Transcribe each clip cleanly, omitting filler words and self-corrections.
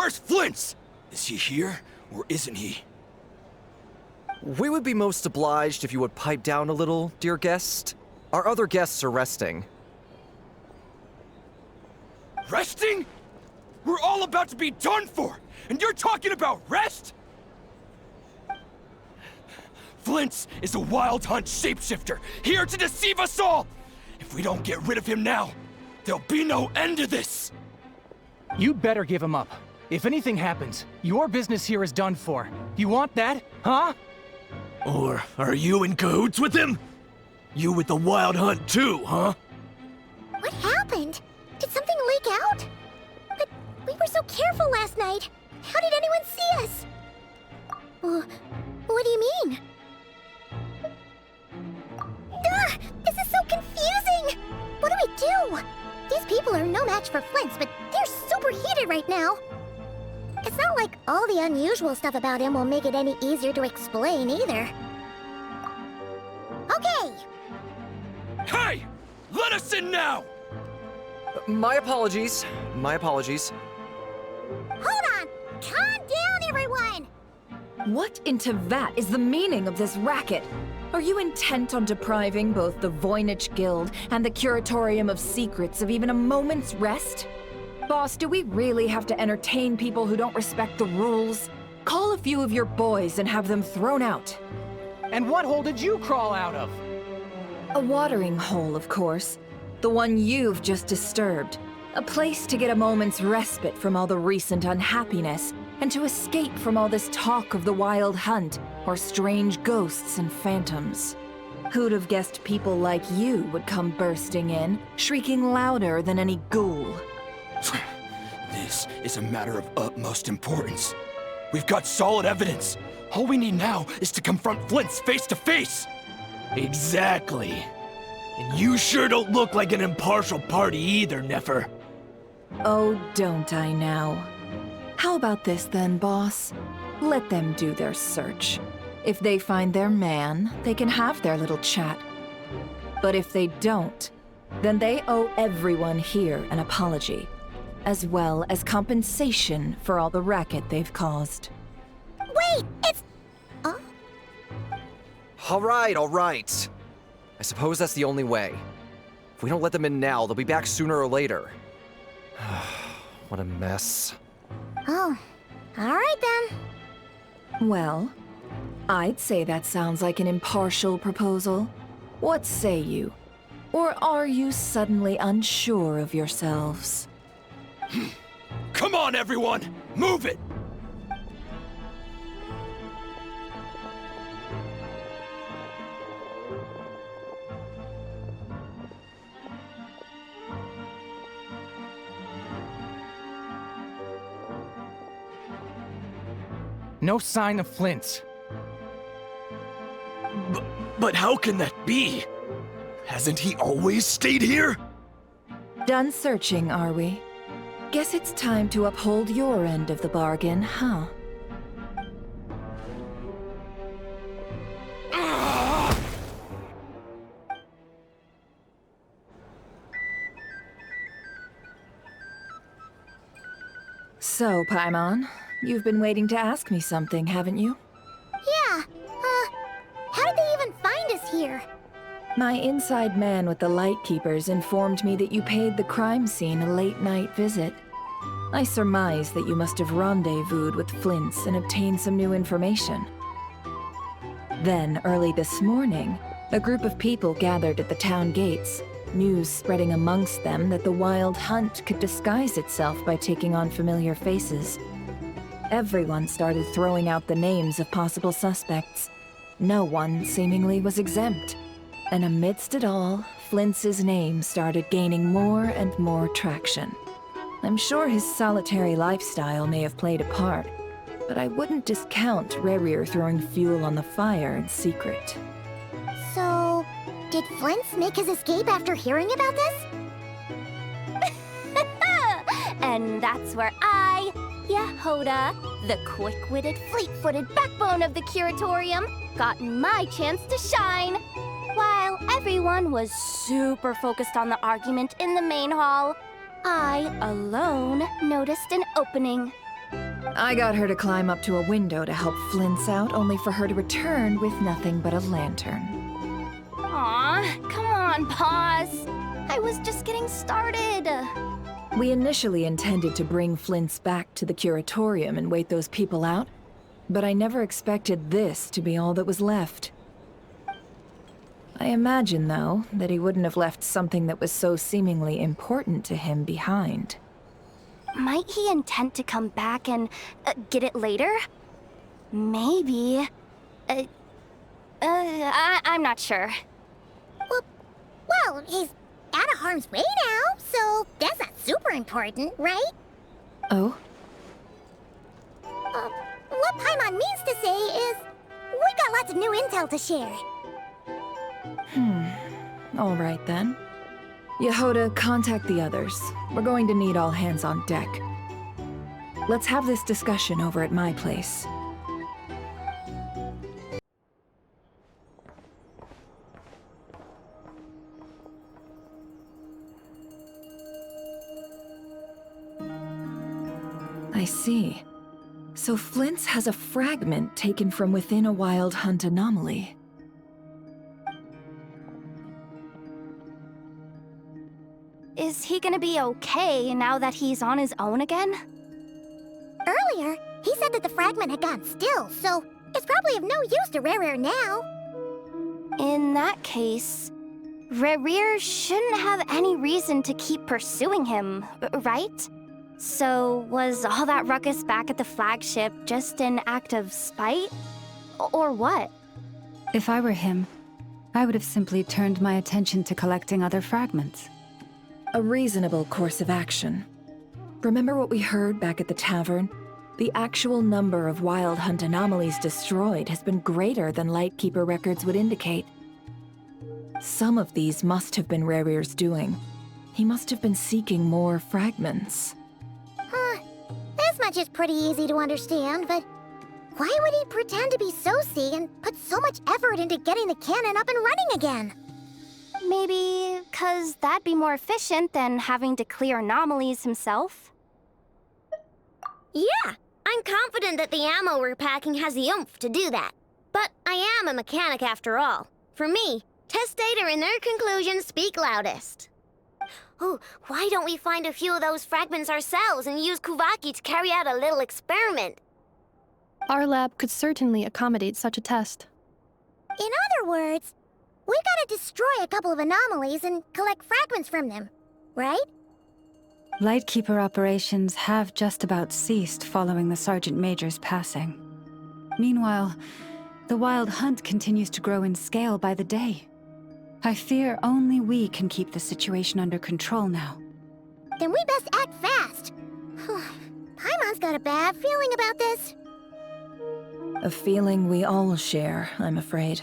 Where's Flins? Is he here, or isn't he? We would be most obliged if you would pipe down a little, dear guest. Our other guests are resting. Resting? We're all about to be done for, and you're talking about rest? Flins is a wild hunt shapeshifter, here to deceive us all! If we don't get rid of him now, there'll be no end to this! You better give him up. If anything happens, your business here is done for. You want that, huh? Or are you in cahoots with him? You with the wild hunt too, huh? What happened? Did something leak out? But we were so careful last night. How did anyone see us? What do you mean? Ugh, this is so confusing! What do we do? These people are no match for Flins, but they're super heated right now. It's not like all the unusual stuff about him will make it any easier to explain either. Okay! Hey! Let us in now! My apologies. My apologies. Hold on! Calm down, everyone! What in Tevat is the meaning of this racket? Are you intent on depriving both the Voynich Guild and the Curatorium of Secrets of even a moment's rest? Boss, do we really have to entertain people who don't respect the rules? Call a few of your boys and have them thrown out. And what hole did you crawl out of? A watering hole, of course. The one you've just disturbed. A place to get a moment's respite from all the recent unhappiness, and to escape from all this talk of the wild hunt, or strange ghosts and phantoms. Who'd have guessed people like you would come bursting in, shrieking louder than any ghoul? This is a matter of utmost importance. We've got solid evidence. All we need now is to confront Flins face to face. Exactly. And you sure don't look like an impartial party either, Nefer. Oh, don't I now? How about this then, boss? Let them do their search. If they find their man, they can have their little chat. But if they don't, then they owe everyone here an apology, as well as compensation for all the racket they've caused. Wait, it's... All right. I suppose that's the only way. If we don't let them in now, they'll be back sooner or later. What a mess. Oh, alright then. Well, I'd say that sounds like an impartial proposal. What say you? Or are you suddenly unsure of yourselves? Come on, everyone! Move it! No sign of Flins. But how can that be? Hasn't he always stayed here? Done searching, are we? Guess it's time to uphold your end of the bargain, huh? So, Paimon, you've been waiting to ask me something, haven't you? Yeah, how did they even find us here? My inside man with the Lightkeepers informed me that you paid the crime scene a late-night visit. I surmise that you must have rendezvoused with Flins and obtained some new information. Then, early this morning, a group of people gathered at the town gates, news spreading amongst them that the wild hunt could disguise itself by taking on familiar faces. Everyone started throwing out the names of possible suspects. No one, seemingly, was exempt. And amidst it all, Flints's name started gaining more and more traction. I'm sure his solitary lifestyle may have played a part, but I wouldn't discount Rerir throwing fuel on the fire in secret. So, did Flins make his escape after hearing about this? And that's where I, Yehoda, the quick-witted, fleet-footed backbone of the Curatorium, got my chance to shine. While everyone was super focused on the argument in the main hall, I alone noticed an opening. I got her to climb up to a window to help Flint's out, only for her to return with nothing but a lantern. Aw, come on, pause. I was just getting started. We initially intended to bring Flint's back to the curatorium and wait those people out, but I never expected this to be all that was left. I imagine, though, that he wouldn't have left something that was so seemingly important to him behind. Might he intend to come back and get it later? Maybe. I'm not sure. Well, he's out of harm's way now, so that's not super important, right? Oh? What Paimon means to say is, we got lots of new intel to share. All right, then. Yehoda, contact the others. We're going to need all hands on deck. Let's have this discussion over at my place. I see. So Flint's has a fragment taken from within a wild hunt anomaly. Is he gonna be okay now that he's on his own again? Earlier, he said that the fragment had gone still, so it's probably of no use to Rerir now. In that case, Rerir shouldn't have any reason to keep pursuing him, right? So was all that ruckus back at the flagship just an act of spite? Or what? If I were him, I would have simply turned my attention to collecting other fragments. A reasonable course of action. Remember what we heard back at the tavern? The actual number of wild hunt anomalies destroyed has been greater than Lightkeeper records would indicate. Some of these must have been Rerir's doing. He must have been seeking more fragments. This much is pretty easy to understand, but why would he pretend to be Soci and put so much effort into getting the cannon up and running again? Maybe 'cause that'd be more efficient than having to clear anomalies himself? Yeah, I'm confident that the ammo we're packing has the oomph to do that. But I am a mechanic after all. For me, test data and their conclusions speak loudest. Oh, why don't we find a few of those fragments ourselves and use Kuvaki to carry out a little experiment? Our lab could certainly accommodate such a test. In other words, we gotta destroy a couple of anomalies and collect fragments from them, right? Lightkeeper operations have just about ceased following the Sergeant Major's passing. Meanwhile, the wild hunt continues to grow in scale by the day. I fear only we can keep the situation under control now. Then we best act fast. Paimon's got a bad feeling about this. A feeling we all share, I'm afraid.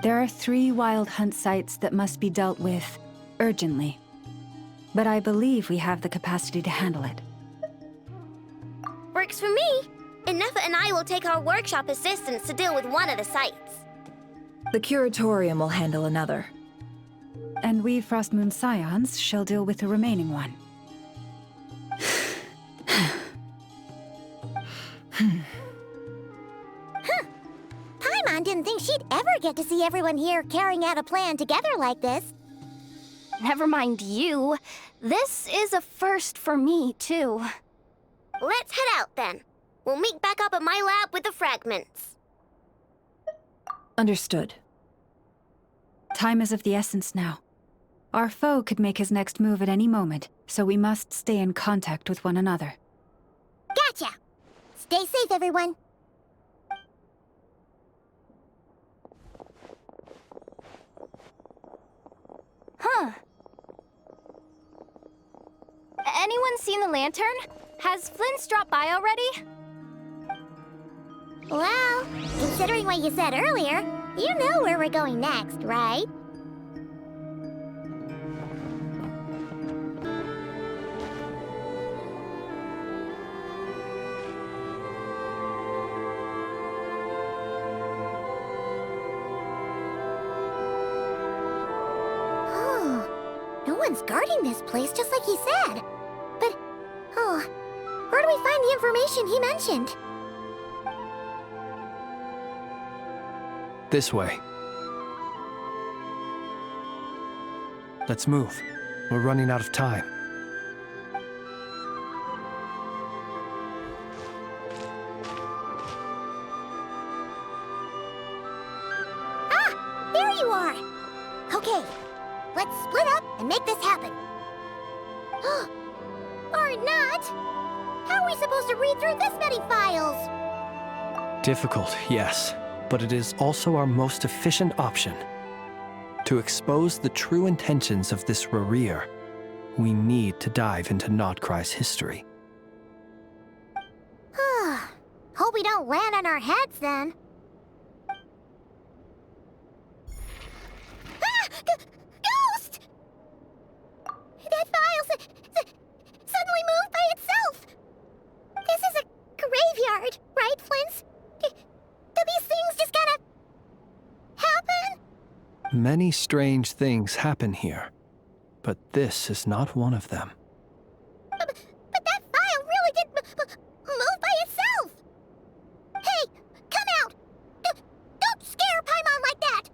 There are 3 wild hunt sites that must be dealt with urgently. But I believe we have the capacity to handle it. Works for me. Nefa and I will take our workshop assistants to deal with one of the sites. The curatorium will handle another. And we Frostmoon Scions shall deal with the remaining one. Paimon didn't think she'd ever get to see everyone here carrying out a plan together like this. Never mind you. This is a first for me, too. Let's head out then. We'll meet back up at my lab with the fragments. Understood. Time is of the essence now. Our foe could make his next move at any moment, so we must stay in contact with one another. Gotcha! Stay safe, everyone. Huh. Anyone seen the lantern? Has Flins dropped by already? Well, considering what you said earlier, you know where we're going next, right? someone's guarding this place just like he said. But, oh, where do we find the information he mentioned? This way. Let's move. We're running out of time. Ah! There you are! Okay, let's split up and make this happen. Or not! How are we supposed to read through this many files? Difficult, yes, but it is also our most efficient option. To expose the true intentions of this Rerir, we need to dive into Nodkrai's history. Hope we don't land on our heads then. Ah! Ghost! That file suddenly moved by itself. This is a graveyard, right, Flins? Do these things just gotta happen? Many strange things happen here, but this is not one of them. But that file really did move by itself! Hey, come out! Don't scare Paimon like that!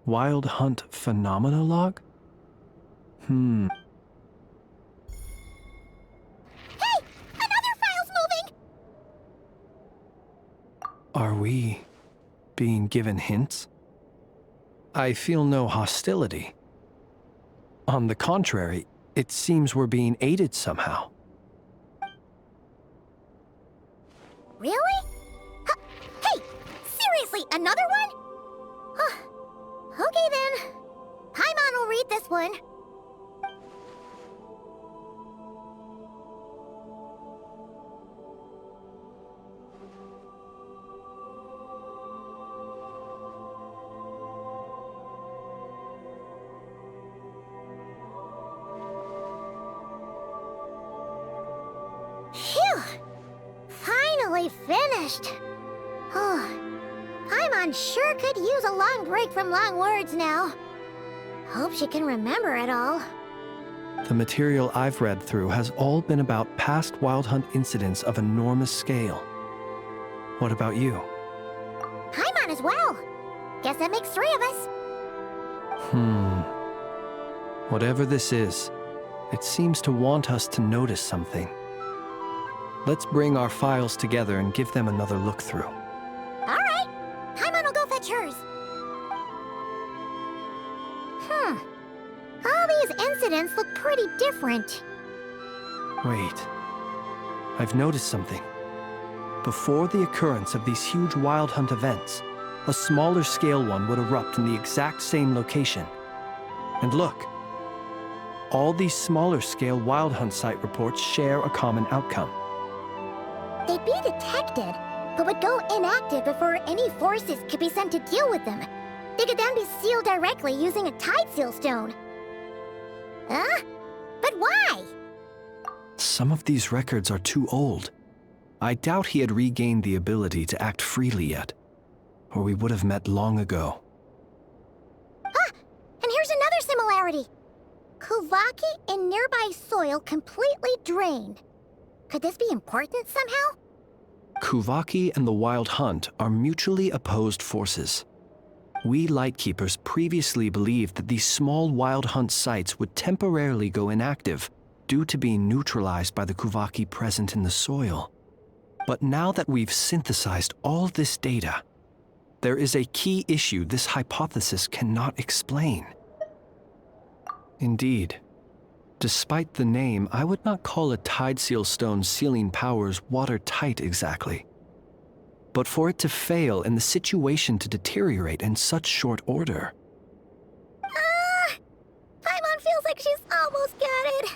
Wild Hunt Phenomenologue? Hey! Another file's moving! Are we being given hints? I feel no hostility. On the contrary, it seems we're being aided somehow. Really? Hey! Seriously, another one? Okay then. Paimon will read this one. Phew! Finally finished. Oh, Paimon sure could use a long break from long words now. Hope she can remember it all. The material I've read through has all been about past Wild Hunt incidents of enormous scale. What about you? Paimon as well. Guess that makes 3 of us. Whatever this is, it seems to want us to notice something. Let's bring our files together and give them another look through. All right. Paimon will go fetch hers. All these incidents look pretty different. Wait. I've noticed something. Before the occurrence of these huge Wild Hunt events, a smaller scale one would erupt in the exact same location. And look. All these smaller scale Wild Hunt site reports share a common outcome. They'd be detected, but would go inactive before any forces could be sent to deal with them. They could then be sealed directly using a tide seal stone. Huh? But why? Some of these records are too old. I doubt he had regained the ability to act freely yet, or we would have met long ago. Ah! And here's another similarity. Kuvaki in nearby soil completely drained. Could this be important somehow? Kuvaki and the Wild Hunt are mutually opposed forces. We Lightkeepers previously believed that these small Wild Hunt sites would temporarily go inactive due to being neutralized by the Kuvaki present in the soil. But now that we've synthesized all this data, there is a key issue this hypothesis cannot explain. Indeed, despite the name, I would not call a tide seal stone's sealing powers watertight exactly. But for it to fail and the situation to deteriorate in such short order. Paimon feels like she's almost got it.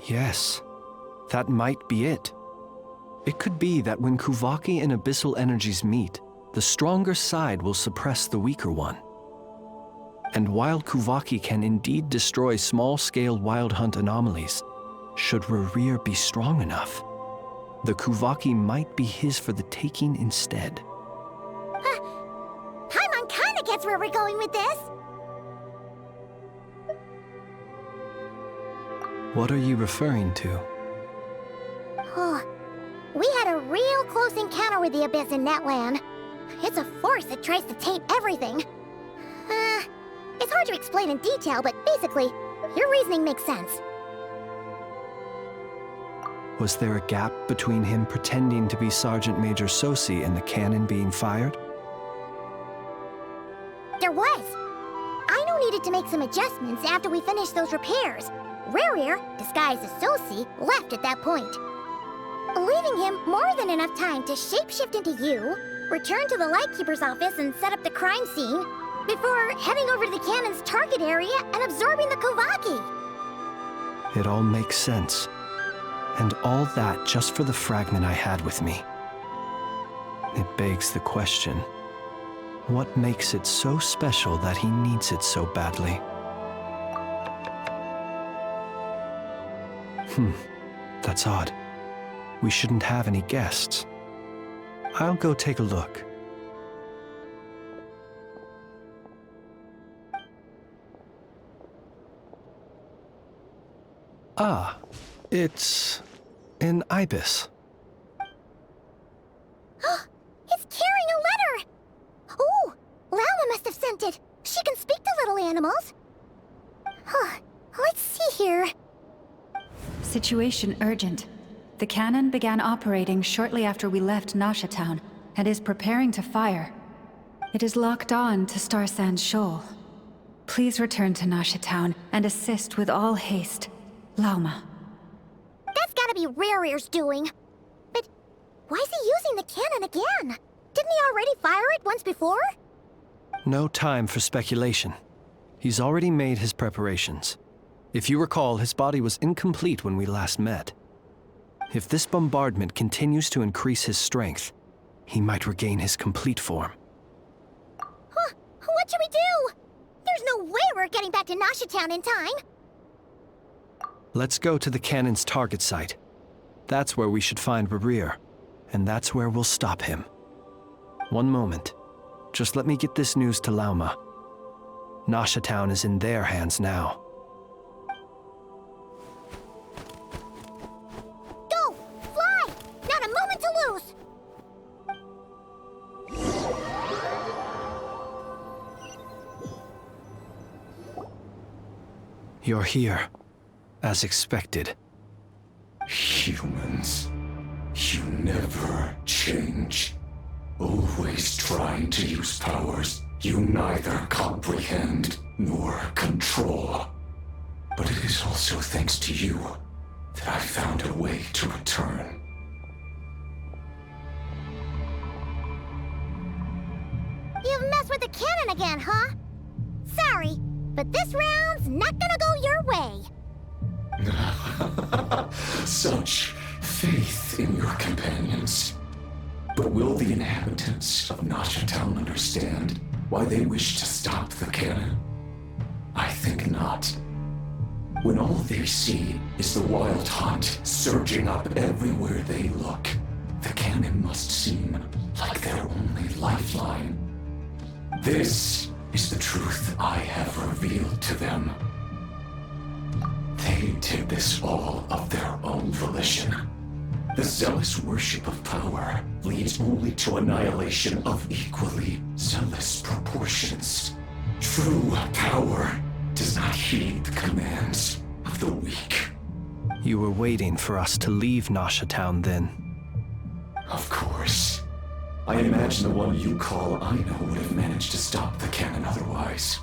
Yes, that might be it. It could be that when Kuvaki and abyssal energies meet, the stronger side will suppress the weaker one. And while Kuvaki can indeed destroy small-scale wild hunt anomalies, should Rerir be strong enough, the Kuvaki might be his for the taking instead. Paimon kinda gets where we're going with this. What are you referring to? Oh, we had a real close encounter with the Abyss in Netland. It's a force that tries to taint everything. It's hard to explain in detail, but basically, your reasoning makes sense. Was there a gap between him pretending to be Sergeant Major Sosi and the cannon being fired? There was. Aino needed to make some adjustments after we finished those repairs. Rerir, disguised as Sosi, left at that point, leaving him more than enough time to shapeshift into you, return to the Lightkeeper's office and set up the crime scene, before heading over to the cannon's target area and absorbing the Kuvaki. It all makes sense. And all that just for the fragment I had with me. It begs the question, what makes it so special that he needs it so badly? That's odd. We shouldn't have any guests. I'll go take a look. Ah, it's an ibis. It's carrying a letter! Ooh, Lama must have sent it. She can speak to little animals. Let's see here. Situation urgent. The cannon began operating shortly after we left Nasha Town and is preparing to fire. It is locked on to Star Sand Shoal. Please return to Nasha Town and assist with all haste. Lauma. That's gotta be Rerir's doing. But why is he using the cannon again? Didn't he already fire it once before? No time for speculation. He's already made his preparations. If you recall, his body was incomplete when we last met. If this bombardment continues to increase his strength, he might regain his complete form. What should we do? There's no way we're getting back to Nasha Town in time. Let's go to the cannon's target site. That's where we should find Rerir, and that's where we'll stop him. One moment. Just let me get this news to Lauma. Nasha Town is in their hands now. Go! Fly! Not a moment to lose! You're here, as expected. Humans, you never change. Always trying to use powers you neither comprehend nor control. But it is also thanks to you that I found a way to return. You've messed with the cannon again, huh? Sorry, but this round's not gonna go your way. Such faith in your companions. But will the inhabitants of Nasha Town understand why they wish to stop the cannon? I think not. When all they see is the wild hunt surging up everywhere they look, the cannon must seem like their only lifeline. This is the truth I have revealed to them. They did this all of their own volition. The zealous worship of power leads only to annihilation of equally zealous proportions. True power does not heed the commands of the weak. You were waiting for us to leave Nasha Town then? Of course. I imagine the one you call Aino would have managed to stop the cannon otherwise.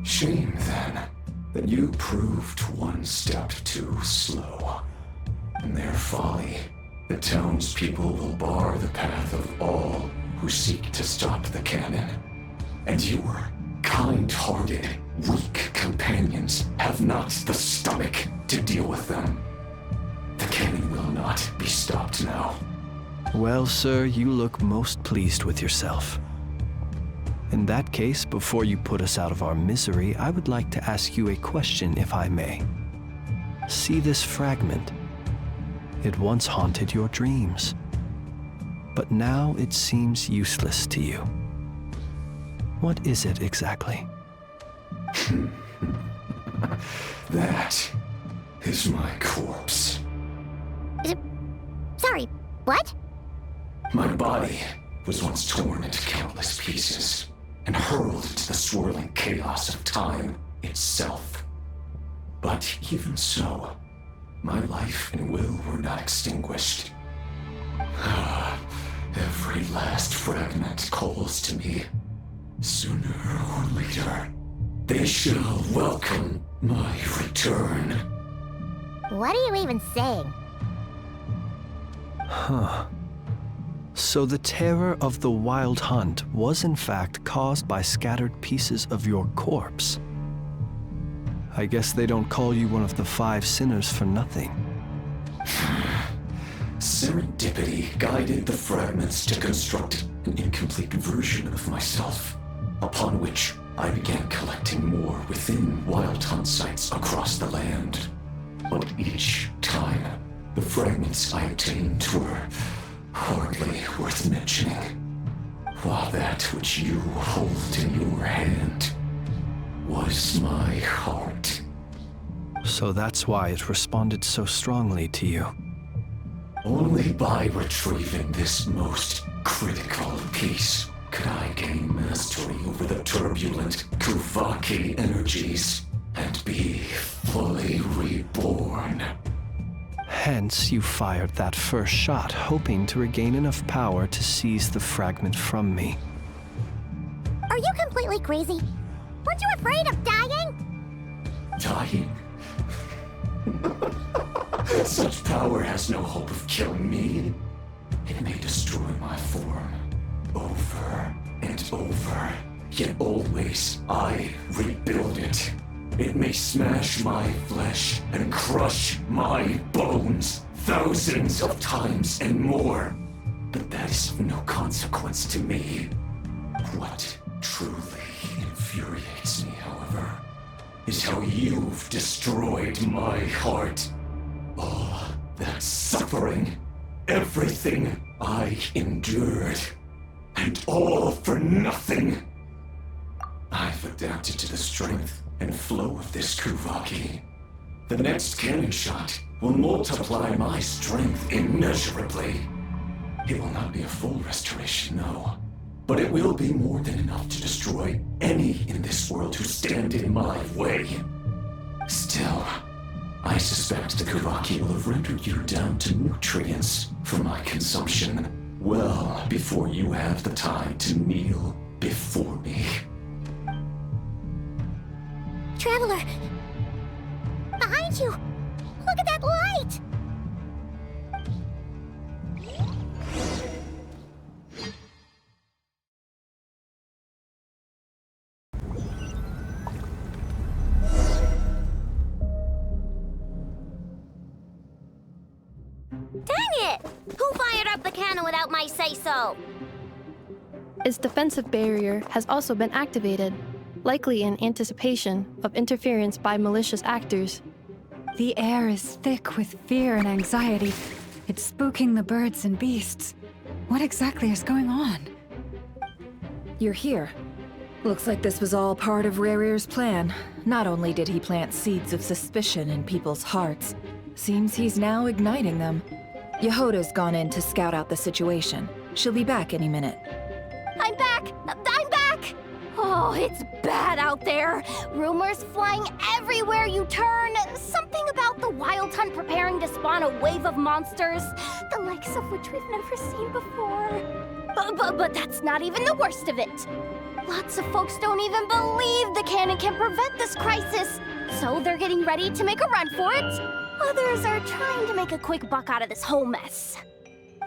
Shame, then, that you proved one step too slow. In their folly, the townspeople will bar the path of all who seek to stop the cannon. And your kind-hearted, weak companions have not the stomach to deal with them. The cannon will not be stopped now. Well, sir, you look most pleased with yourself. In that case, before you put us out of our misery, I would like to ask you a question, if I may. See this fragment? It once haunted your dreams, but now it seems useless to you. What is it exactly? That is my corpse. Sorry, what? My body was once torn into countless pieces and hurled into the swirling chaos of time itself. But even so, my life and will were not extinguished. Every last fragment calls to me. Sooner or later, they shall welcome my return. What are you even saying? Huh. So the terror of the Wild Hunt was in fact caused by scattered pieces of your corpse. I guess they don't call you one of the 5 sinners for nothing. Serendipity guided the fragments to construct an incomplete version of myself, upon which I began collecting more within Wild Hunt sites across the land. But each time, the fragments I obtained were hardly worth mentioning, while that which you hold in your hand was my heart. So that's why it responded so strongly to you. Only by retrieving this most critical piece could I gain mastery over the turbulent Kuvaki energies and be fully reborn. Hence, you fired that first shot, hoping to regain enough power to seize the fragment from me. Are you completely crazy? Weren't you afraid of dying? Dying? Such power has no hope of killing me. It may destroy my form over and over, yet always I rebuild it. It may smash my flesh and crush my bones thousands of times and more, but that is of no consequence to me. What truly infuriates me, however, is how you've destroyed my heart. All that suffering, everything I endured, and all for nothing. I've adapted to the strength and flow of this Kuvaki. The next cannon shot will multiply my strength immeasurably. It will not be a full restoration, no, but it will be more than enough to destroy any in this world who stand in my way. Still, I suspect the Kuvaki will have rendered you down to nutrients for my consumption well before you have the time to kneel before me. Traveler! Behind you! Look at that light! Dang it! Who fired up the cannon without my say-so? Its defensive barrier has also been activated, likely in anticipation of interference by malicious actors. The air is thick with fear and anxiety. It's spooking the birds and beasts. What exactly is going on? You're here. Looks like this was all part of Rerir's plan. Not only did he plant seeds of suspicion in people's hearts, seems he's now igniting them. Yehoda's gone in to scout out the situation. She'll be back any minute. I'm back! I'm back! Oh, it's bad out there. Rumors flying everywhere you turn. Something about the Wild Hunt preparing to spawn a wave of monsters, the likes of which we've never seen before. But that's not even the worst of it. Lots of folks don't even believe the cannon can prevent this crisis, so they're getting ready to make a run for it. Others are trying to make a quick buck out of this whole mess.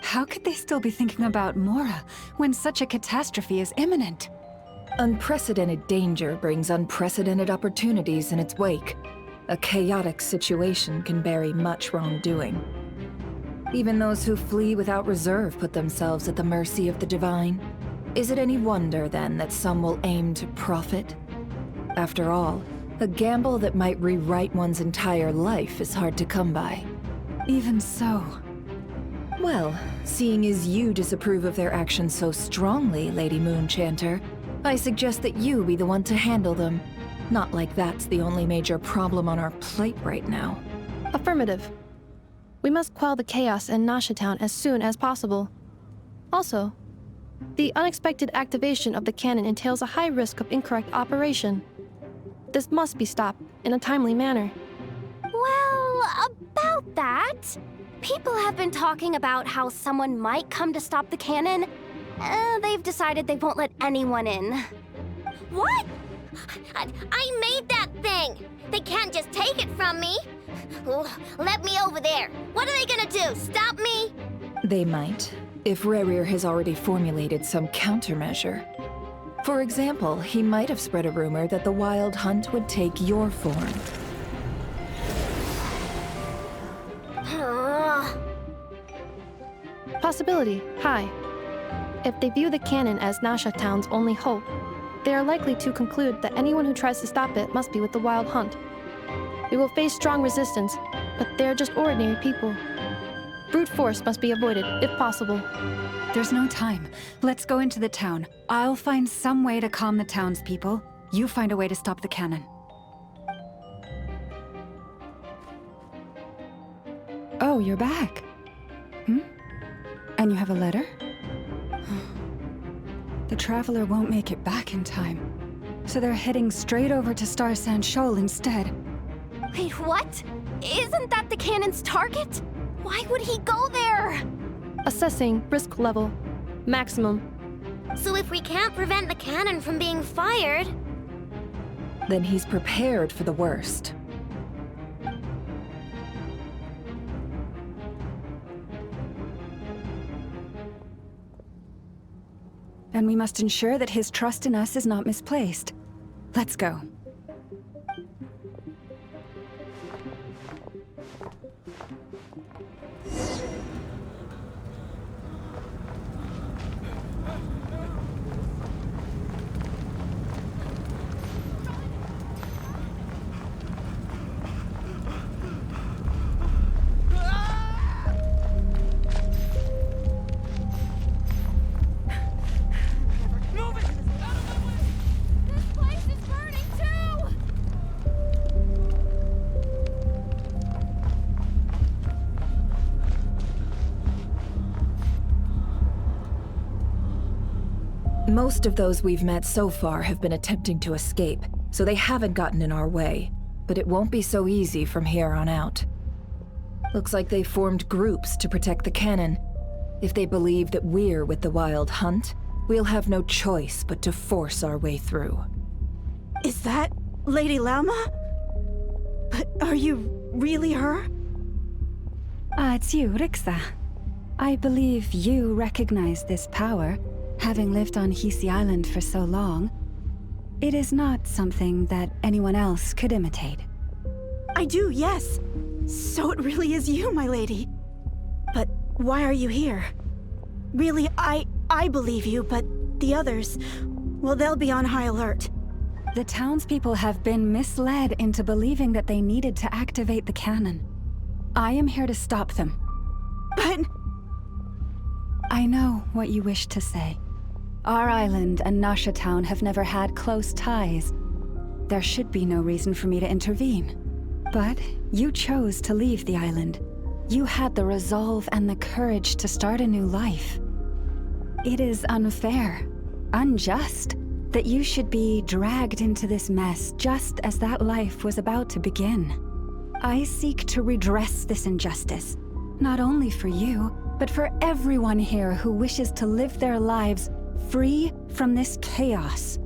How could they still be thinking about Mora when such a catastrophe is imminent? Unprecedented danger brings unprecedented opportunities in its wake. A chaotic situation can bury much wrongdoing. Even those who flee without reserve put themselves at the mercy of the divine. Is it any wonder, then, that some will aim to profit? After all, a gamble that might rewrite one's entire life is hard to come by. Even so. Well, seeing as you disapprove of their actions so strongly, Lady Moonchanter, I suggest that you be the one to handle them. Not like that's the only major problem on our plate right now. Affirmative. We must quell the chaos in Nasha Town as soon as possible. Also, the unexpected activation of the cannon entails a high risk of incorrect operation. This must be stopped in a timely manner. Well, about that, people have been talking about how someone might come to stop the cannon. They've decided they won't let anyone in. What? I made that thing! They can't just take it from me! Let me over there! What are they gonna do? Stop me? They might, if Rerir has already formulated some countermeasure. For example, he might have spread a rumor that the Wild Hunt would take your form. Possibility high. If they view the cannon as Nasha Town's only hope, they are likely to conclude that anyone who tries to stop it must be with the Wild Hunt. We will face strong resistance, but they're just ordinary people. Brute force must be avoided, if possible. There's no time. Let's go into the town. I'll find some way to calm the townspeople. You find a way to stop the cannon. Oh, you're back. And you have a letter? The Traveler won't make it back in time. So they're heading straight over to Star Sand Shoal instead. Wait, what? Isn't that the cannon's target? Why would he go there? Assessing risk level. Maximum. So if we can't prevent the cannon from being fired... Then he's prepared for the worst. And we must ensure that his trust in us is not misplaced. Let's go. Most of those we've met so far have been attempting to escape, so they haven't gotten in our way. But it won't be so easy from here on out. Looks like they formed groups to protect the cannon. If they believe that we're with the Wild Hunt, we'll have no choice but to force our way through. Is that Lady Lauma? But are you really her? It's you, Rixa. I believe you recognize this power, having lived on Hisi Island for so long. It is not something that anyone else could imitate. I do, yes. So it really is you, my lady. But why are you here? Really, I believe you, but the others, well, they'll be on high alert. The townspeople have been misled into believing that they needed to activate the cannon. I am here to stop them. But... I know what you wish to say. Our island and Nasha Town have never had close ties. There should be no reason for me to intervene. But you chose to leave the island. You had the resolve and the courage to start a new life. It is unfair, unjust, that you should be dragged into this mess just as that life was about to begin. I seek to redress this injustice, not only for you, but for everyone here who wishes to live their lives free from this chaos.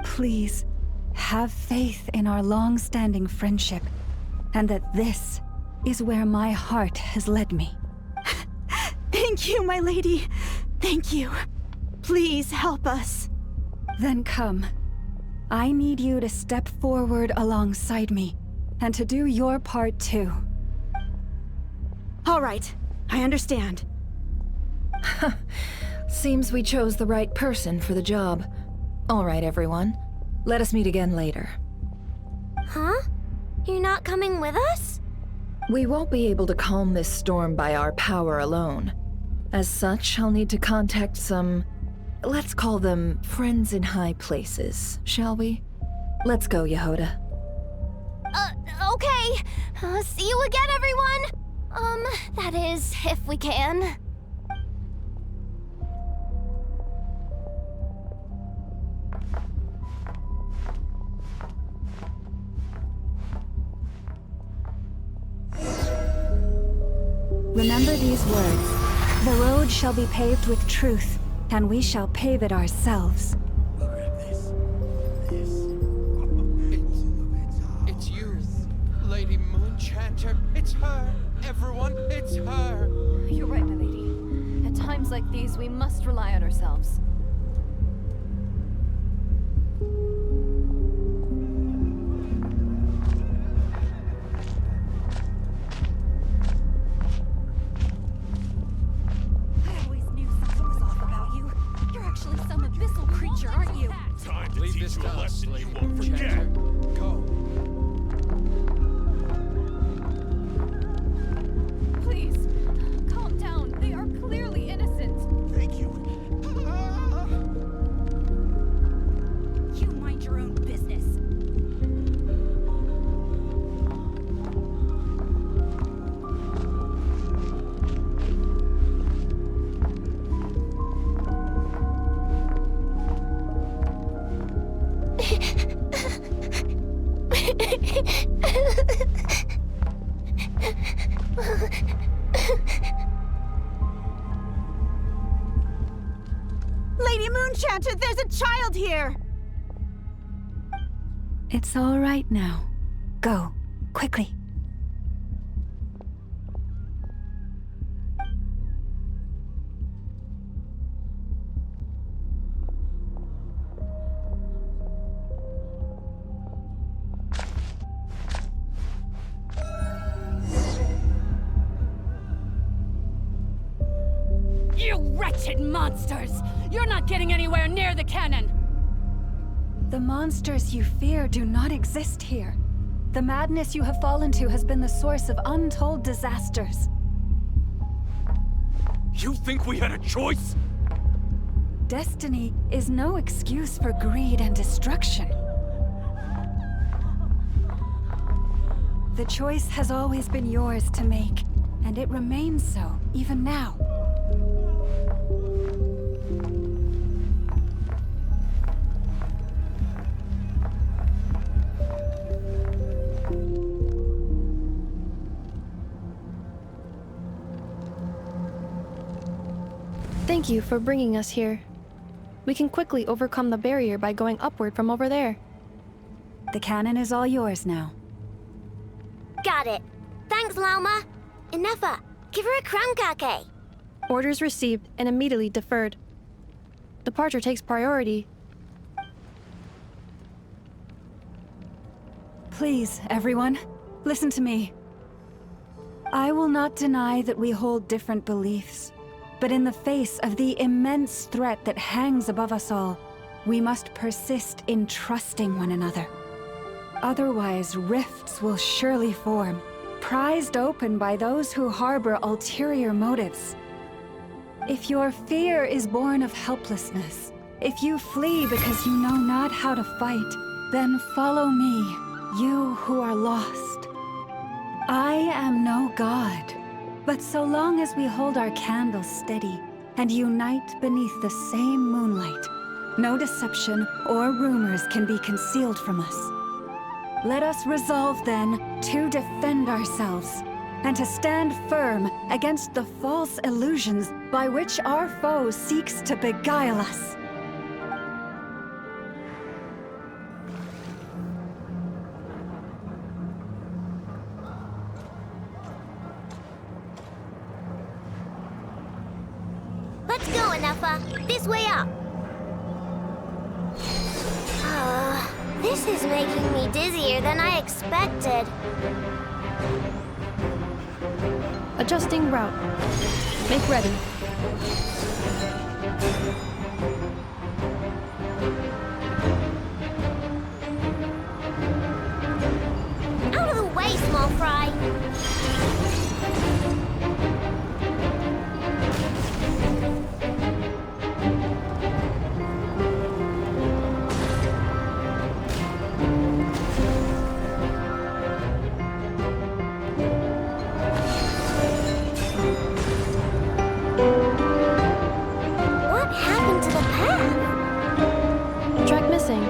Please, have faith in our long-standing friendship, and that this is where my heart has led me. Thank you, my lady. Thank you. Please help us. Then come. I need you to step forward alongside me, and to do your part too. All right. I understand. Seems we chose the right person for the job. All right, everyone. Let us meet again later. Huh? You're not coming with us? We won't be able to calm this storm by our power alone. As such, I'll need to contact some... let's call them friends in high places, shall we? Let's go, Yehoda. Okay. See you again, everyone! That is, if we can. Remember these words. The road shall be paved with truth, and we shall pave it ourselves. It's you, Lady Moonchanter. It's her. Everyone, it's her. You're right, my lady. At times like these, we must rely on ourselves. Leave this to us, Lady Moonchanter. Go. Please, calm down. They are clearly innocent. Thank you. You mind your own business. Lady Moonchanter, there's a child here! It's all right now. Go, quickly. You wretched monsters! You're not getting anywhere near the cannon! The monsters you fear do not exist here. The madness you have fallen to has been the source of untold disasters. You think we had a choice? Destiny is no excuse for greed and destruction. The choice has always been yours to make, and it remains so, even now. Thank you for bringing us here. We can quickly overcome the barrier by going upward from over there. The cannon is all yours now. Got it. Thanks, Lauma. Inefa, give her a crown kake. Orders received and immediately deferred. Departure takes priority. Please, everyone, listen to me. I will not deny that we hold different beliefs. But in the face of the immense threat that hangs above us all, we must persist in trusting one another. Otherwise, rifts will surely form, prized open by those who harbor ulterior motives. If your fear is born of helplessness, if you flee because you know not how to fight, then follow me, you who are lost. I am no god. But so long as we hold our candles steady and unite beneath the same moonlight, no deception or rumors can be concealed from us. Let us resolve then to defend ourselves and to stand firm against the false illusions by which our foe seeks to beguile us. Let's go, Inefa. This way up. This is making me dizzier than I expected. Adjusting route. Make ready. Out of the way, small fry! What happened to the path? Track missing.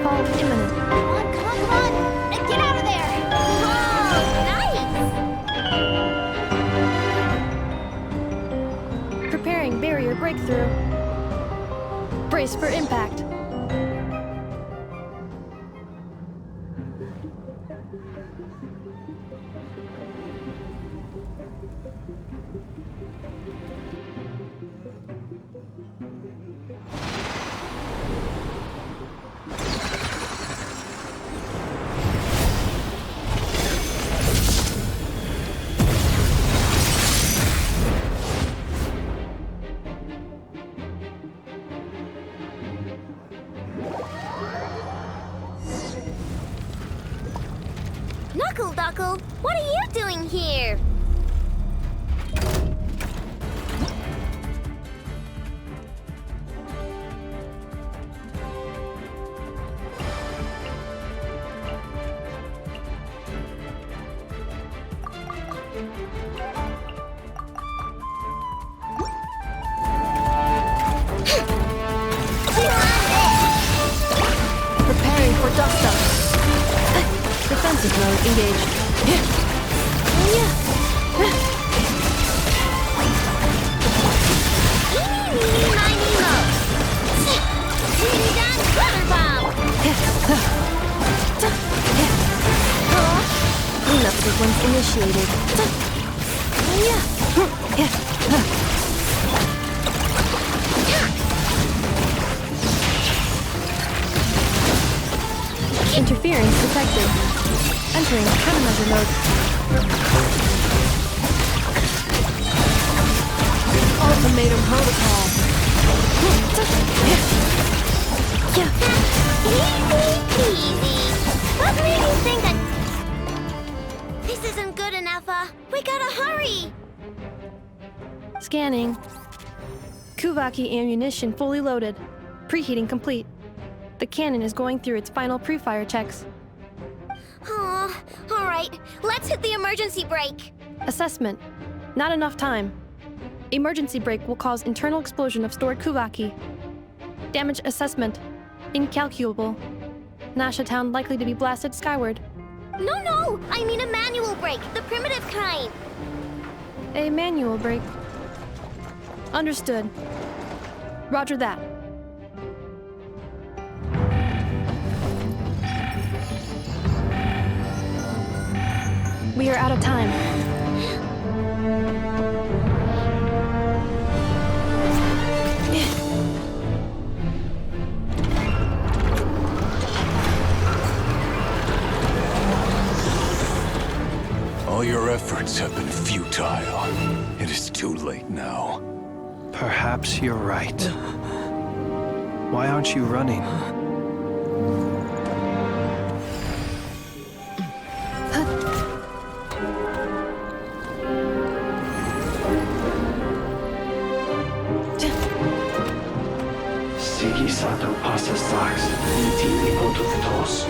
Fall imminent. Come on, come on, come on! Get out of there! Whoa, nice! Preparing barrier breakthrough. Brace for impact. Knuckle Duckle, what are you doing here? Preparing for dust up. Defensive mode engaged. Eeny, meeny, miny, mo. Ding-dong, butter bomb. Cleanup sequence initiated. Interference detected. Entering countermeasure mode. Ultimatum protocol. Easy peasy. What made you think that... This isn't good enough, we gotta hurry. Scanning. Kuvaki ammunition fully loaded. Preheating complete. The cannon is going through its final pre-fire checks. Oh, all right. Let's hit the emergency brake. Assessment. Not enough time. Emergency brake will cause internal explosion of stored Kuvaki. Damage assessment. Incalculable. Nasha Town likely to be blasted skyward. No, I mean a manual brake, the primitive kind. A manual brake. Understood. Roger that. We are out of time. All your efforts have been futile. It is too late now. Perhaps you're right. Why aren't you running? Sigisato passa sax, itili otuthos.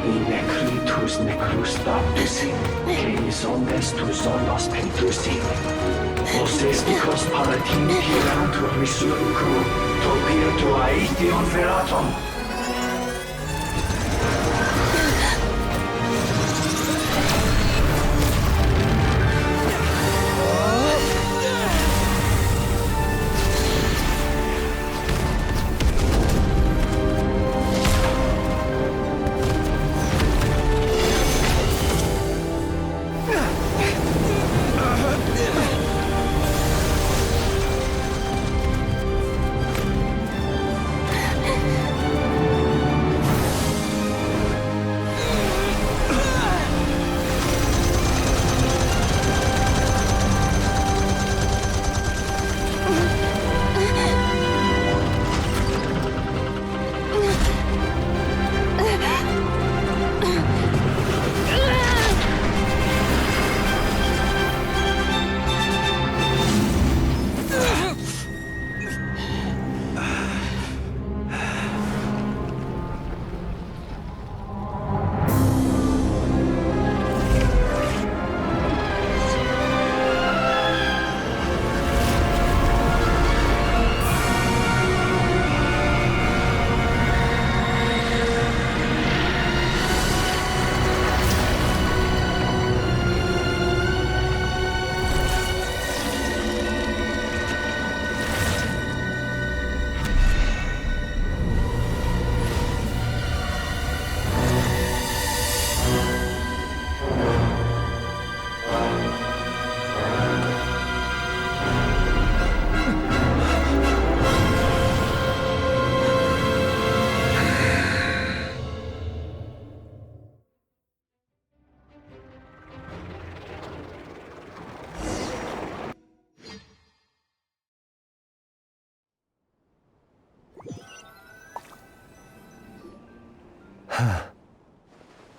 Inekritus necrus baptisi, keis omnes tu zonos pentusi. Osesticos palatin pirantur resurcu, topir aetion feratum.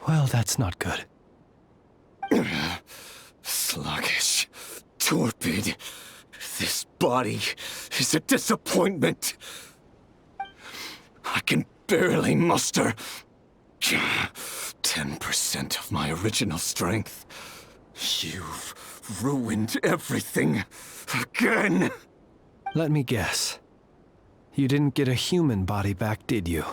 Well, that's not good. Sluggish, torpid. This body is a disappointment. I can barely muster 10% of my original strength. You've ruined everything again. Let me guess. You didn't get a human body back, did you?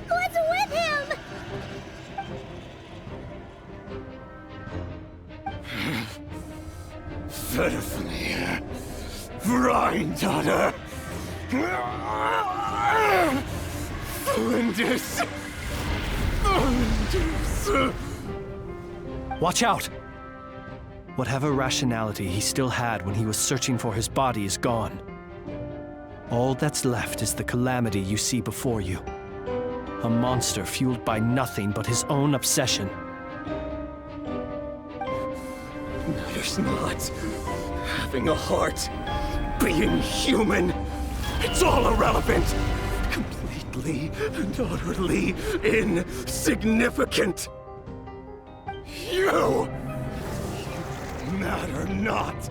What's with him? Verfnir, Rheindotter, Flinders. Watch out! Whatever rationality he still had when he was searching for his body is gone. All that's left is the calamity you see before you. A monster fueled by nothing but his own obsession. Matters not. Having a heart, being human, it's all irrelevant. Completely and utterly insignificant. You matter not.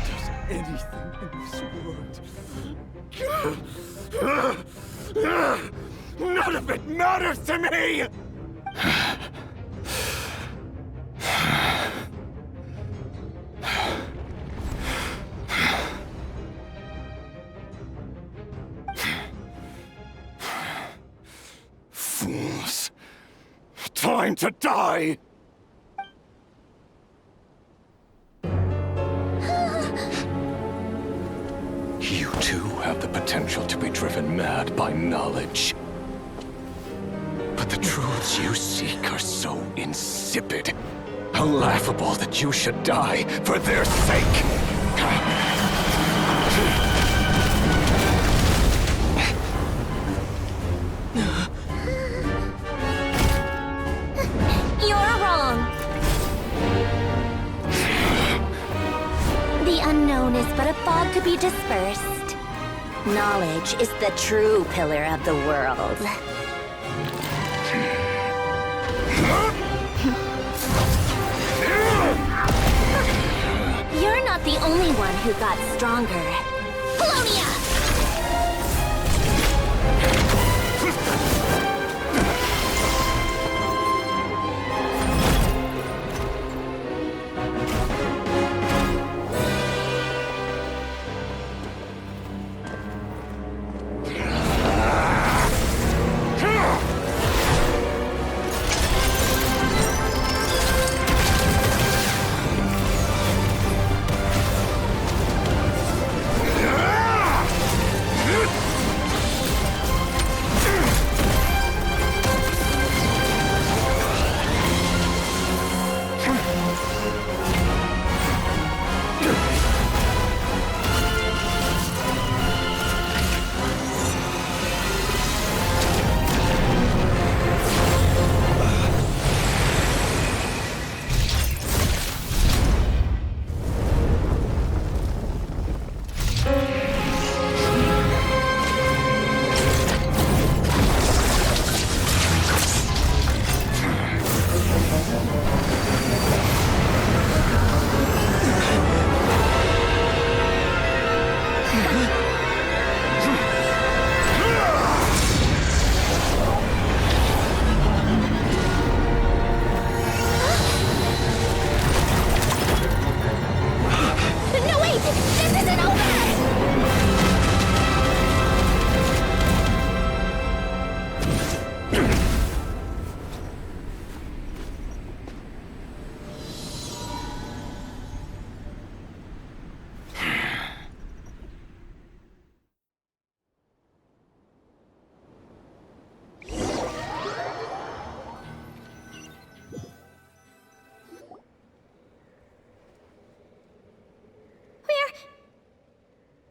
Does anything in this world? None of it matters to me! Fools. Time to die! You too have the potential to be driven mad by knowledge. But the truths you seek are so insipid, how laughable that you should die for their sake. You're wrong. The unknown is but a fog to be dispersed. Knowledge is the true pillar of the world. You're not the only one who got stronger. Polonia!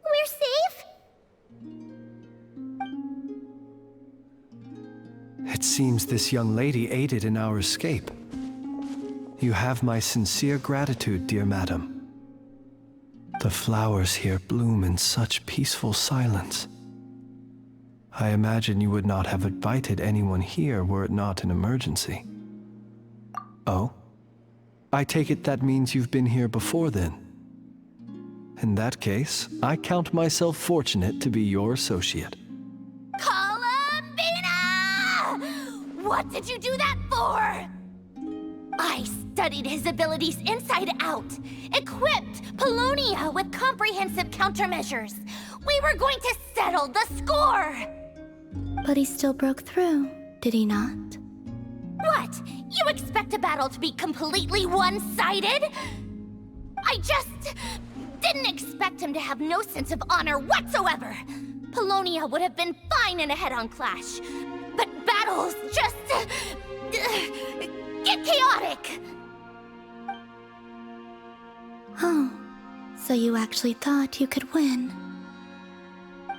We're safe? It seems this young lady aided in our escape. You have my sincere gratitude, dear madam. The flowers here bloom in such peaceful silence. I imagine you would not have invited anyone here were it not an emergency. Oh? I take it that means you've been here before then. In that case, I count myself fortunate to be your associate. Columbina! What did you do that for? I studied his abilities inside out, equipped Polonia with comprehensive countermeasures. We were going to settle the score! But he still broke through, did he not? What? You expect a battle to be completely one-sided? I just didn't expect him to have no sense of honor whatsoever. Polonia would have been fine in a head-on clash, but battles just get chaotic. Oh, so you actually thought you could win.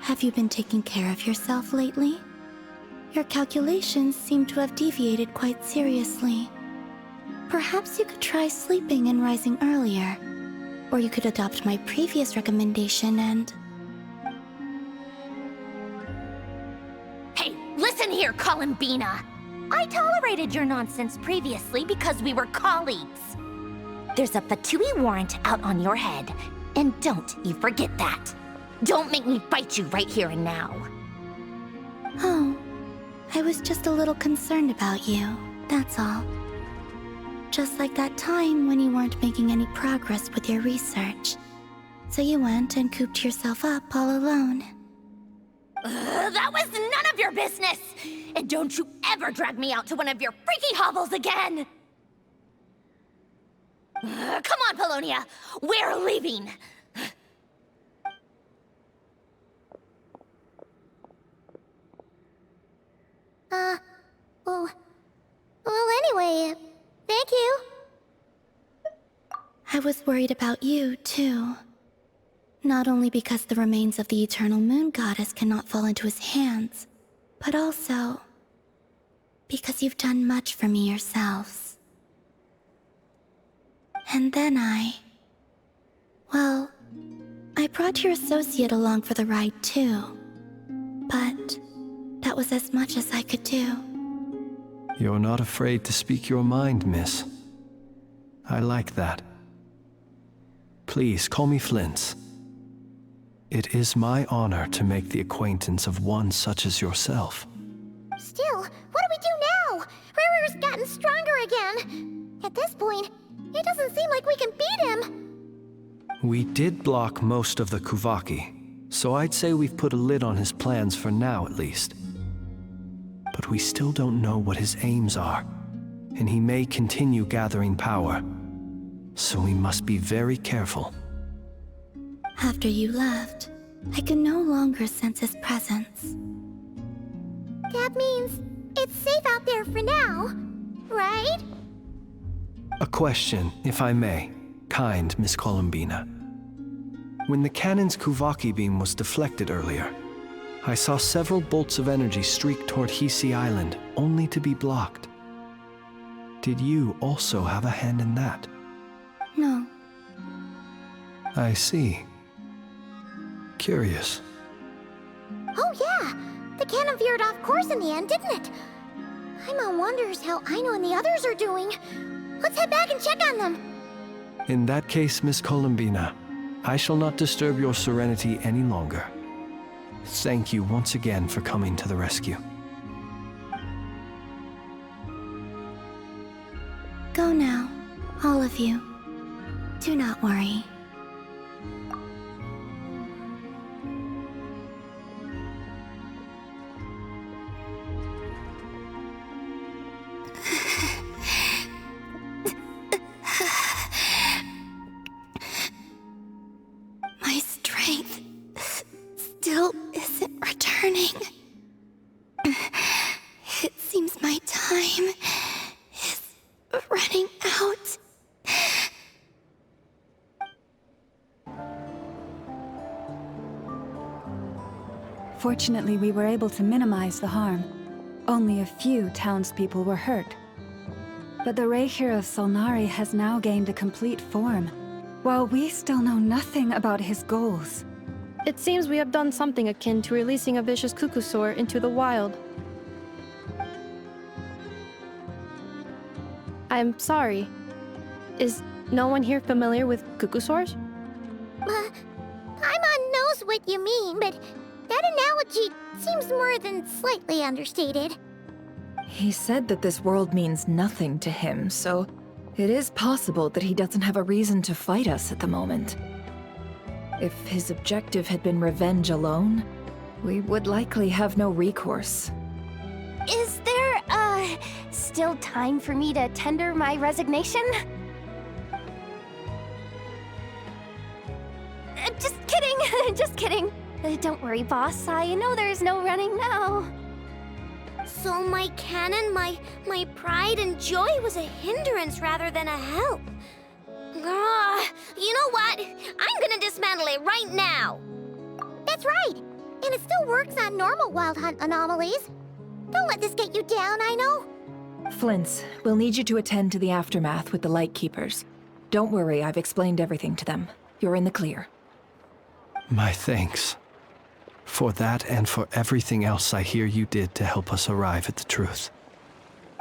Have you been taking care of yourself lately? Your calculations seem to have deviated quite seriously. Perhaps you could try sleeping and rising earlier. Or you could adopt my previous recommendation and... Hey, listen here, Columbina. I tolerated your nonsense previously because we were colleagues. There's a Fatui warrant out on your head, and don't you forget that. Don't make me fight you right here and now. Oh, I was just a little concerned about you, that's all. Just like that time when you weren't making any progress with your research. So you went and cooped yourself up all alone. That was none of your business! And don't you ever drag me out to one of your freaky hovels again! Come on, Polonia! We're leaving! Well, anyway, thank you. I was worried about you, too. Not only because the remains of the Eternal Moon Goddess cannot fall into his hands, but also because you've done much for me yourselves. And then well, I brought your associate along for the ride, too. But that was as much as I could do. You're not afraid to speak your mind, miss. I like that. Please, call me Flins. It is my honor to make the acquaintance of one such as yourself. Still, what do we do now? Rerir's gotten stronger again. At this point, it doesn't seem like we can beat him. We did block most of the Kuvaki, so I'd say we've put a lid on his plans for now at least. But we still don't know what his aims are, and he may continue gathering power. So we must be very careful. After you left, I could no longer sense his presence. That means it's safe out there for now, right? A question, if I may, kind Miss Columbina. When the cannon's Kuvaki beam was deflected earlier, I saw several bolts of energy streak toward Hisi Island, only to be blocked. Did you also have a hand in that? No. I see. Curious. Oh yeah! The cannon veered off course in the end, didn't it? Paimon wonders how Aino and the others are doing. Let's head back and check on them. In that case, Miss Columbina, I shall not disturb your serenity any longer. Thank you once again for coming to the rescue. Go now, all of you. Do not worry. My strength still isn't returning. It seems my time is running out. Fortunately, we were able to minimize the harm. Only a few townspeople were hurt. But the Rerir of Solnari has now gained a complete form, while we still know nothing about his goals. It seems we have done something akin to releasing a vicious Kukusaur into the wild. I'm sorry. Is no one here familiar with Kukusaurs? Paimon knows what you mean, but that analogy seems more than slightly understated. He said that this world means nothing to him, so it is possible that he doesn't have a reason to fight us at the moment. If his objective had been revenge alone, we would likely have no recourse. Is there, still time for me to tender my resignation? Just kidding, just kidding. Don't worry, boss. I know there's no running now. So my canon, my pride and joy was a hindrance rather than a help. You know what? I'm gonna dismantle it right now. That's right. And it still works on normal Wild Hunt anomalies. Don't let this get you down, I know. Flins, we'll need you to attend to the aftermath with the Lightkeepers. Don't worry, I've explained everything to them. You're in the clear. My thanks. For that and for everything else I hear you did to help us arrive at the truth.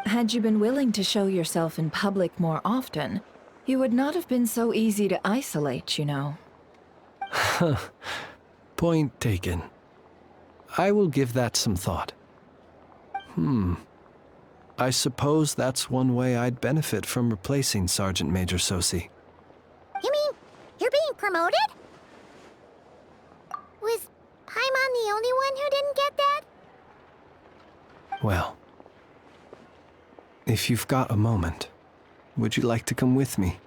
Had you been willing to show yourself in public more often, you would not have been so easy to isolate, you know. Point taken. I will give that some thought. I suppose that's one way I'd benefit from replacing Sergeant Major Sosi. You mean you're being promoted? Was Paimon the only one who didn't get that? Well, if you've got a moment, would you like to come with me?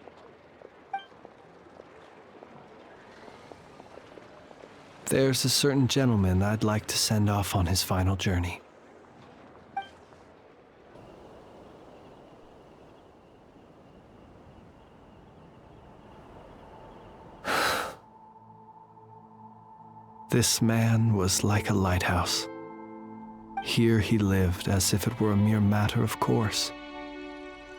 There's a certain gentleman I'd like to send off on his final journey. This man was like a lighthouse. Here he lived as if it were a mere matter of course,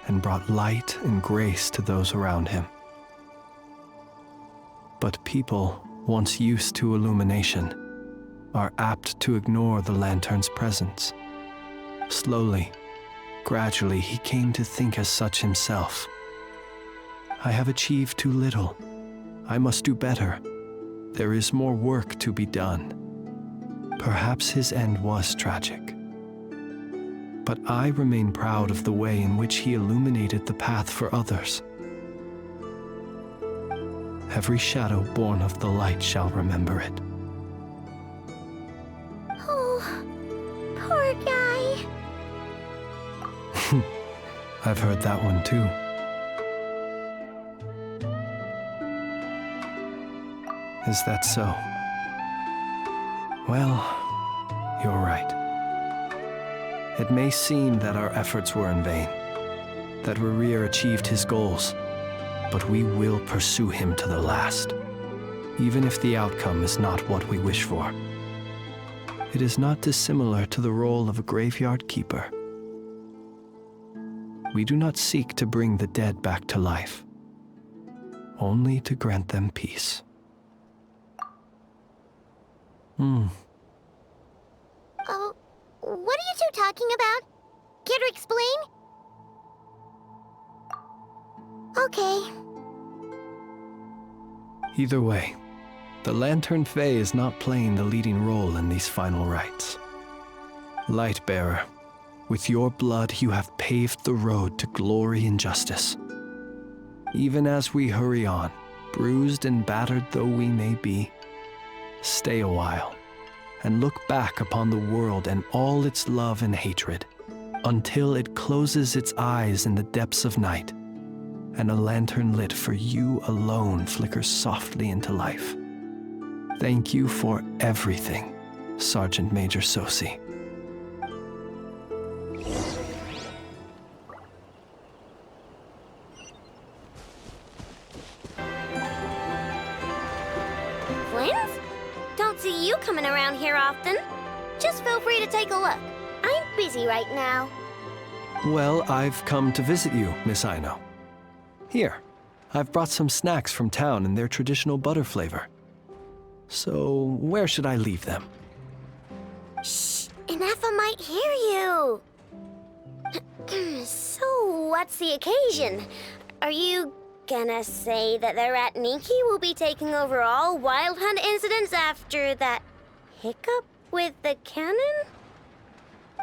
and brought light and grace to those around him. But people, once used to illumination, are apt to ignore the lantern's presence. Slowly, gradually, he came to think as such himself. I have achieved too little. I must do better. There is more work to be done. Perhaps his end was tragic. But I remain proud of the way in which he illuminated the path for others. Every shadow born of the light shall remember it. Oh, poor guy. I've heard that one too. Is that so? Well, you're right. It may seem that our efforts were in vain, that Rerir achieved his goals, but we will pursue him to the last, even if the outcome is not what we wish for. It is not dissimilar to the role of a graveyard keeper. We do not seek to bring the dead back to life, only to grant them peace. What are you two talking about? Care to explain? Okay. Either way, the Lantern Fae is not playing the leading role in these final rites. Lightbearer, with your blood you have paved the road to glory and justice. Even as we hurry on, bruised and battered though we may be, stay a while and look back upon the world and all its love and hatred until it closes its eyes in the depths of night and a lantern lit for you alone flickers softly into life. Thank you for everything, Sergeant Major Sosi. Flins? Don't see you coming around here often. Just feel free to take a look. I'm busy right now. Well, I've come to visit you, Miss Aino. Here, I've brought some snacks from town in their traditional butter flavor. So, where should I leave them? Shh! Inefa might hear you! So, what's the occasion? Are you gonna say that the Rat Niki will be taking over all Wild Hunt incidents after that hiccup with the cannon?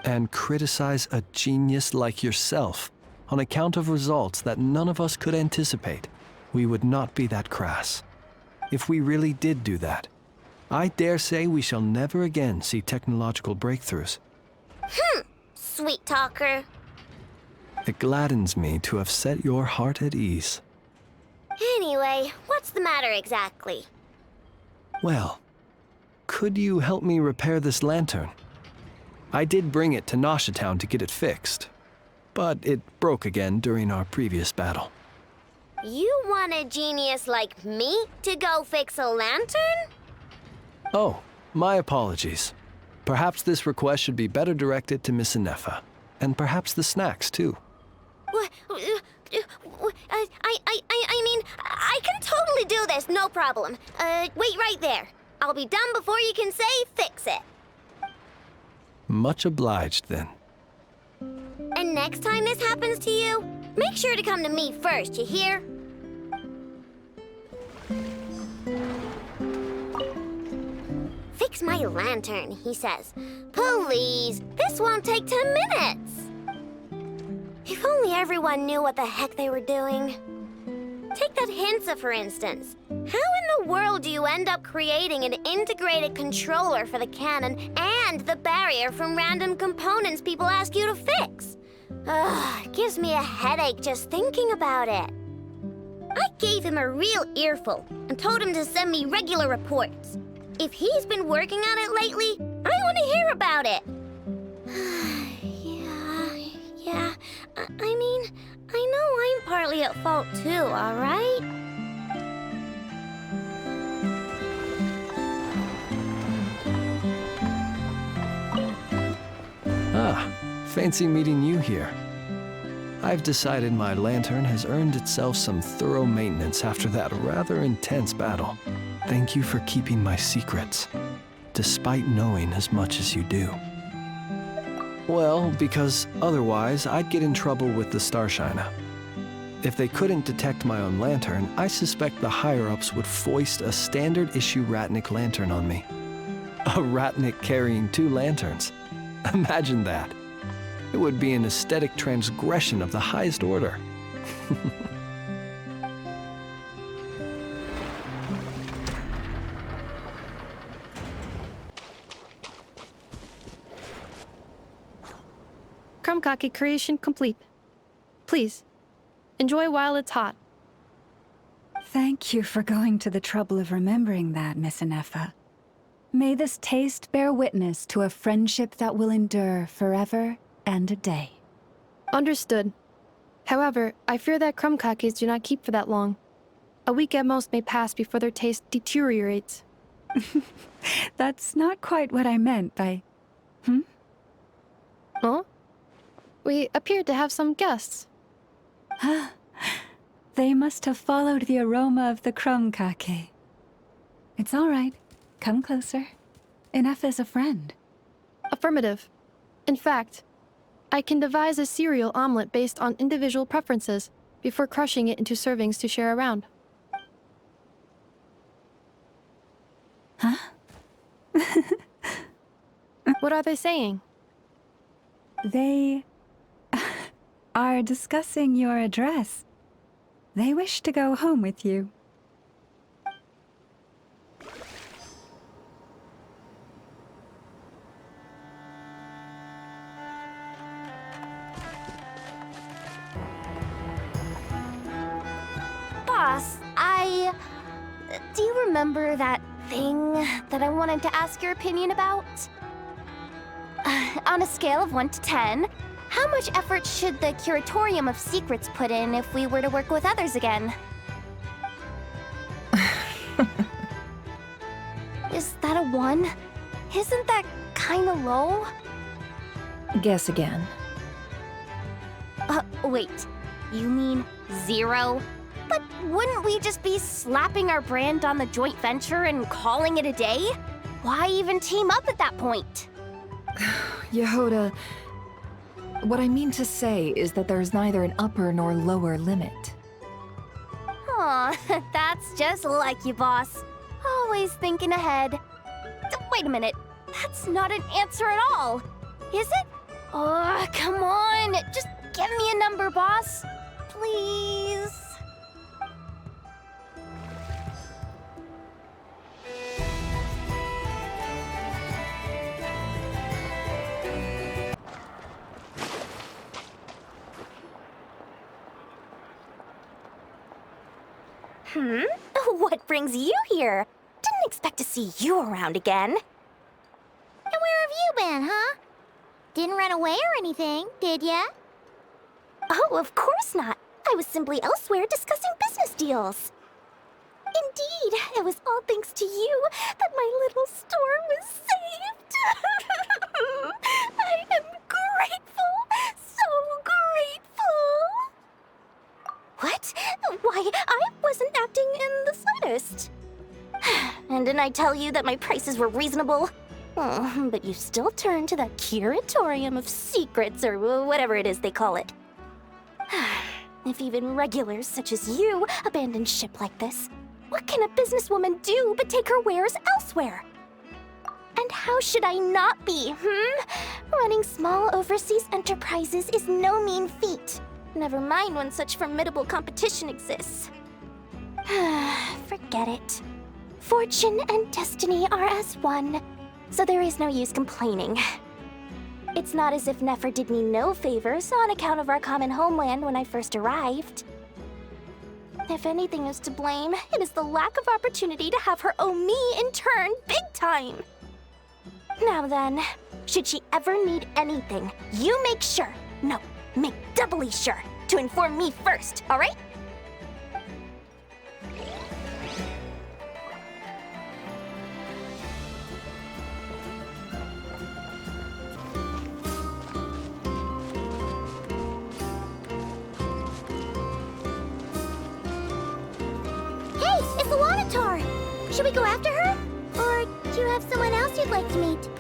And criticize a genius like yourself on account of results that none of us could anticipate. We would not be that crass. If we really did do that, I dare say we shall never again see technological breakthroughs. Sweet talker. It gladdens me to have set your heart at ease. Anyway, what's the matter exactly? Well, could you help me repair this lantern? I did bring it to Nasha Town to get it fixed, but it broke again during our previous battle. You want a genius like me to go fix a lantern? Oh, my apologies. Perhaps this request should be better directed to Miss Inefa, and perhaps the snacks, too. I mean, I can totally do this, no problem. Wait right there. I'll be done before you can say fix it. Much obliged, then. And next time this happens to you, make sure to come to me first, you hear? Fix my lantern, he says. Please, this won't take 10 minutes. If only everyone knew what the heck they were doing. Take that Hinsa, for instance. How in the world do you end up creating an integrated controller for the cannon and the barrier from random components people ask you to fix? Ugh, it gives me a headache just thinking about it. I gave him a real earful and told him to send me regular reports. If he's been working on it lately, I want to hear about it. Yeah, I mean, I know I'm partly at fault too, all right? Ah, fancy meeting you here. I've decided my lantern has earned itself some thorough maintenance after that rather intense battle. Thank you for keeping my secrets, despite knowing as much as you do. Well, because otherwise I'd get in trouble with the Starshiner. If they couldn't detect my own lantern, I suspect the higher-ups would foist a standard-issue Ratnik lantern on me. A Ratnik carrying 2 lanterns. Imagine that. It would be an aesthetic transgression of the highest order. Krumkake creation complete. Please, enjoy while it's hot. Thank you for going to the trouble of remembering that, Miss Inefa. May this taste bear witness to a friendship that will endure forever and a day. Understood. However, I fear that krumkakes do not keep for that long. A week at most may pass before their taste deteriorates. That's not quite what I meant by... Huh? We appeared to have some guests. They must have followed the aroma of the krumkake. It's all right. Come closer. Inefa's a friend. Affirmative. In fact, I can devise a cereal omelet based on individual preferences before crushing it into servings to share around. Huh? What are they saying? They are discussing your address. They wish to go home with you. Boss, do you remember that thing that I wanted to ask your opinion about? On a scale of 1 to 10, how much effort should the Curatorium of Secrets put in if we were to work with others again? Is that a 1? Isn't that kinda low? Guess again. Wait. You mean 0? But wouldn't we just be slapping our brand on the joint venture and calling it a day? Why even team up at that point? Yehoda, what I mean to say is that there's neither an upper nor lower limit. Aw, that's just like you, boss. Always thinking ahead. Wait a minute. That's not an answer at all. Is it? Oh, come on. Just give me a number, boss. Please. What brings you here? Didn't expect to see you around again. And where have you been, huh? Didn't run away or anything, did ya? Oh, of course not. I was simply elsewhere discussing business deals. Indeed, it was all thanks to you that my little store was saved. I am grateful, so grateful. What? Why, I wasn't acting in the slightest. And didn't I tell you that my prices were reasonable? Oh, but you still turn to that curatorium of secrets, or whatever it is they call it. If even regulars such as you abandon ship like this, what can a businesswoman do but take her wares elsewhere? And how should I not be, Running small overseas enterprises is no mean feat. Never mind when such formidable competition exists. Forget it. Fortune and destiny are as one, so there is no use complaining. It's not as if Nefer did me no favors on account of our common homeland when I first arrived. If anything is to blame, it is the lack of opportunity to have her owe me in turn big time. Now then, should she ever need anything, you make sure, no, make doubly sure, to inform me first, all right? Should we go after her? Or do you have someone else you'd like to meet?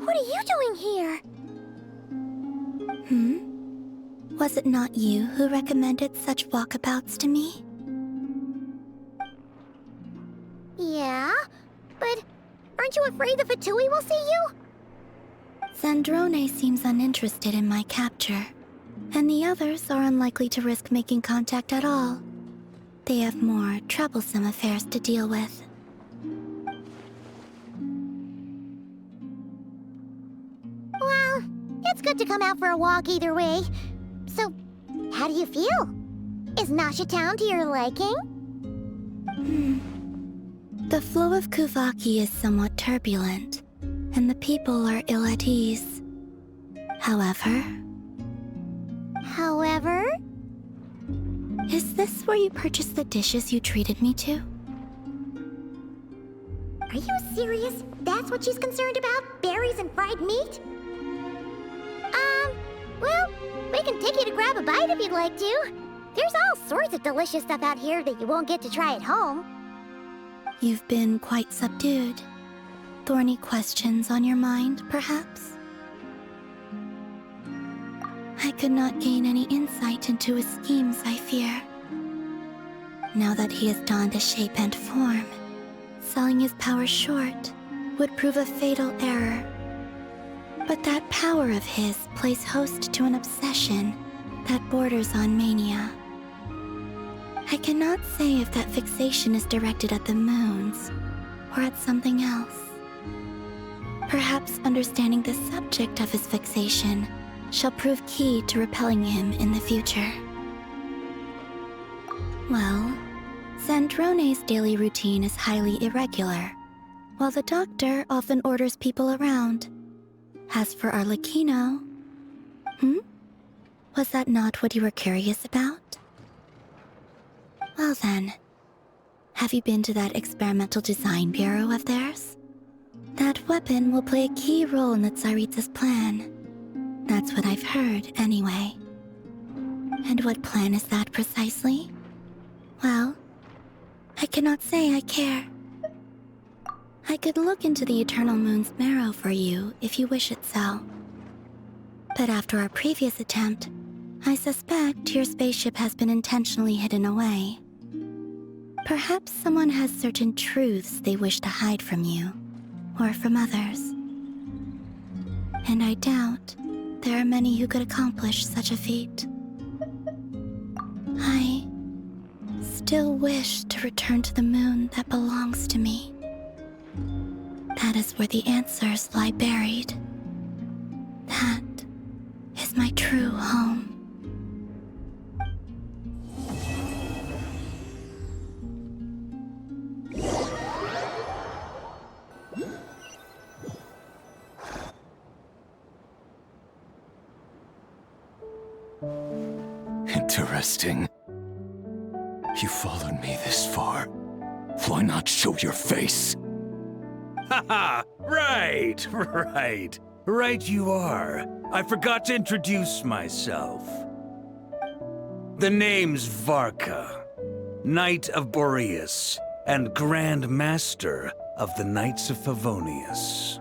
What are you doing here? Was it not you who recommended such walkabouts to me? Yeah, but aren't you afraid the Fatui will see you? Zandrone seems uninterested in my capture, and the others are unlikely to risk making contact at all. They have more troublesome affairs to deal with. Well, it's good to come out for a walk either way. So, how do you feel? Is Nasha Town to your liking? The flow of Kuvaki is somewhat turbulent, and the people are ill at ease. However... Is this where you purchased the dishes you treated me to? Are you serious? That's what she's concerned about? Berries and fried meat? Well, we can take you to grab a bite if you'd like to. There's all sorts of delicious stuff out here that you won't get to try at home. You've been quite subdued. Thorny questions on your mind, perhaps? I could not gain any insight into his schemes, I fear. Now that he has donned a shape and form, selling his power short would prove a fatal error. But that power of his plays host to an obsession that borders on mania. I cannot say if that fixation is directed at the moons or at something else. Perhaps understanding the subject of his fixation shall prove key to repelling him in the future. Well, Sandrone's daily routine is highly irregular, while the doctor often orders people around. As for Arlecchino... Was that not what you were curious about? Well then, have you been to that experimental design bureau of theirs? That weapon will play a key role in the Tsaritsa's plan. That's what I've heard, anyway. And what plan is that precisely? Well, I cannot say I care. I could look into the Eternal Moon's marrow for you if you wish it so. But after our previous attempt, I suspect your spaceship has been intentionally hidden away. Perhaps someone has certain truths they wish to hide from you, or from others. And I doubt there are many who could accomplish such a feat. I still wish to return to the moon that belongs to me. That is where the answers lie buried. That is my true home. Interesting. You followed me this far. Why not show your face? Haha! Right! Right you are. I forgot to introduce myself. The name's Varka, Knight of Boreas, and Grand Master of the Knights of Favonius.